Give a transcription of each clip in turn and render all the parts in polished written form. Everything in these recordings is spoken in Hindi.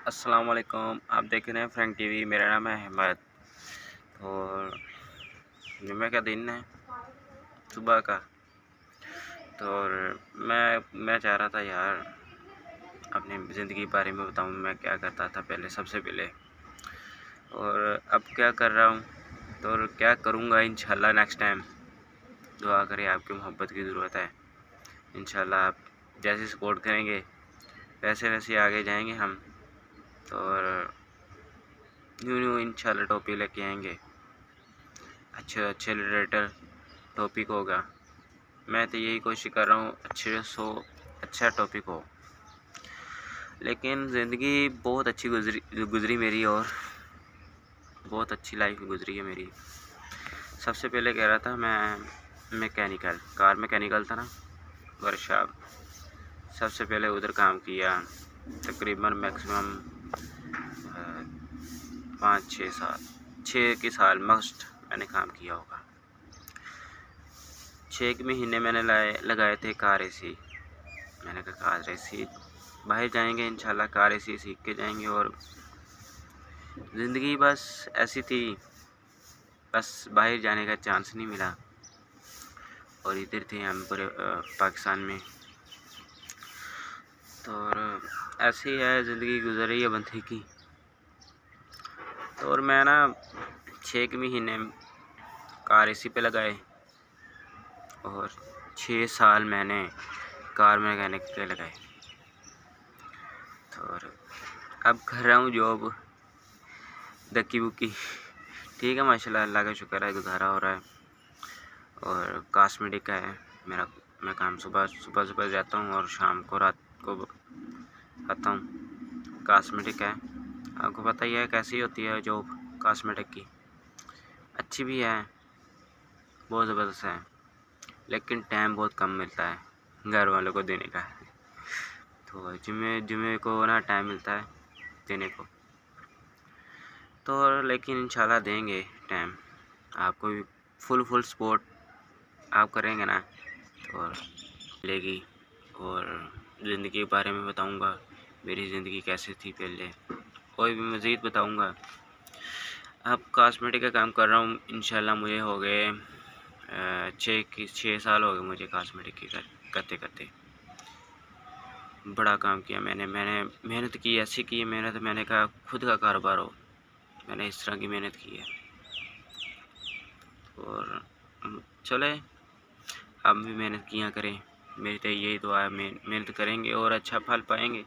अस्सलाम वालेकुम। आप देख रहे हैं फ्रैंक टीवी। मेरा नाम है अहमद। और जुम्मे का दिन है, सुबह का। तो मैं चाह रहा था यार अपनी ज़िंदगी के बारे में बताऊं, मैं क्या करता था पहले, सबसे पहले, और अब क्या कर रहा हूं, तो और क्या करूंगा इंशाल्लाह नेक्स्ट टाइम। दुआ करें, आपकी मोहब्बत की ज़रूरत है। इंशाल्लाह आप जैसे सपोर्ट करेंगे वैसे वैसे आगे जाएंगे हम। तो और न्यू इंशाल्लाह टॉपिक लेके आएंगे, अच्छे रिलेटेड टॉपिक होगा। मैं तो यही कोशिश कर रहा हूँ अच्छा टॉपिक हो। लेकिन ज़िंदगी बहुत अच्छी गुज़री मेरी, और बहुत अच्छी लाइफ गुज़री है मेरी। सबसे पहले कह रहा था मैं कार मैकेनिकल था ना, वर्कशॉप। सबसे पहले उधर काम किया, तकरीबन मैक्सिमम 5-6 साल, 6 के साल मस्ट मैंने काम किया होगा। 6 महीने मैंने लगाए थे कार एसी। मैंने कहा कार एसी बाहर जाएंगे इंशाल्लाह, कार एसी सीख के जाएंगे। और ज़िंदगी बस ऐसी थी, बस बाहर जाने का चांस नहीं मिला, और इधर थे हम पूरे पाकिस्तान में। तो और ऐसे ही है, ज़िंदगी गुजर रही है बंदे की। तो और मैं ना 6 महीने कार एसी पे लगाए, और 6 साल मैंने कार मैकेनिक पे लगाए। तो और अब कर रहा हूँ जॉब दक्की बुक्की, ठीक है माशाल्लाह, अल्लाह का शुक्र है, गुजारा हो रहा है। और कॉस्मेटिक का है मेरा। मैं काम सुबह जाता हूँ और शाम को रात को आता हूँ। कॉस्मेटिक है, आपको पता ही है कैसी होती है जॉब कॉस्मेटिक की। अच्छी भी है, बहुत ज़बरदस्त है, लेकिन टाइम बहुत कम मिलता है घर वालों को देने का। तो जुमे को ना टाइम मिलता है देने को। तो लेकिन इंशाल्लाह देंगे टाइम, आपको भी फुल सपोर्ट आप करेंगे ना, तो मिलेगी। और ज़िंदगी के बारे में बताऊंगा, मेरी ज़िंदगी कैसे थी पहले, कोई भी मज़ीद बताऊंगा। अब कॉस्मेटिक का काम कर रहा हूँ इंशाल्लाह। मुझे हो गए 6 साल हो गए मुझे कॉस्मेटिक की करते करते। बड़ा काम किया मैंने मेहनत की, ऐसी की मेहनत, मैंने कहा खुद का कारोबार हो, मैंने इस तरह की मेहनत की है। और चले, आप भी मेहनत किया करें, मेरी तो यही दुआ है। मेहनत करेंगे और अच्छा फल पाएंगे।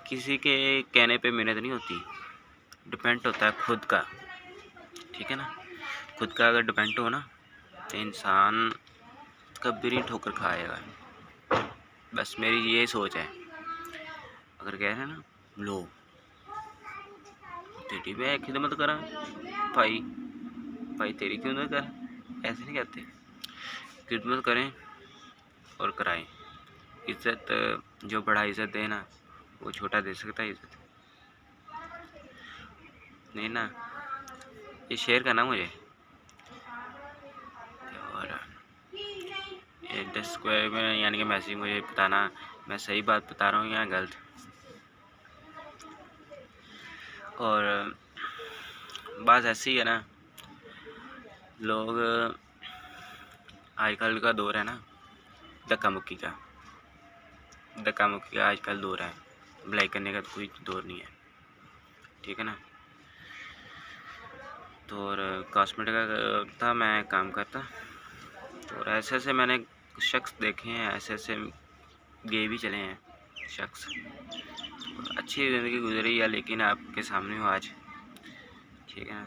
किसी के कहने पे मेहनत नहीं होती, डिपेंड होता है खुद का, ठीक है ना। खुद का अगर डिपेंड हो ना, तो इंसान कभी नहीं ठोकर खाएगा। बस मेरी ये सोच है। अगर कह रहे हैं ना, लो तेरी मैं खिदमत करा भाई तेरी क्यों ना कर, ऐसे नहीं कहते। खिदमत करें और कराएं। इज़्ज़त, जो बड़ा इज़्ज़त दे ना, वो छोटा दे सकता है इज़्ज़त, नहीं ना। ये शेयर करना मुझे। और ये 10 स्क्वायर में यानी कि मैसेज मुझे बताना, मैं सही बात बता रहा हूँ या गलत। और बात ऐसी है ना, लोग, आजकल का दौर है ना धक्का मुक्की का आजकल दौर है, भलाई करने का तो कोई दौर नहीं है, ठीक है ना। तो और कॉस्मेटिक का था मैं काम करता। तो ऐसे मैंने शख्स देखे हैं, ऐसे गए भी चले हैं शख्स। अच्छी ज़िंदगी गुजरी है, लेकिन आपके सामने हूँ आज, ठीक है ना।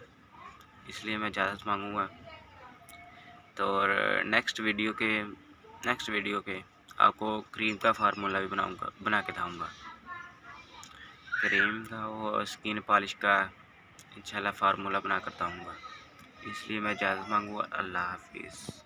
इसलिए मैं इजाज़त मांगूँगा। तो और नेक्स्ट वीडियो के आपको क्रीम का फार्मूला भी बना के दिखाऊँगा। क्रीम का और स्किन पॉलिश का इंशाल्लाह फार्मूला बना कर बताऊँगा। इसलिए मैं इजाज़त मांगूँगा। अल्लाह हाफिज़।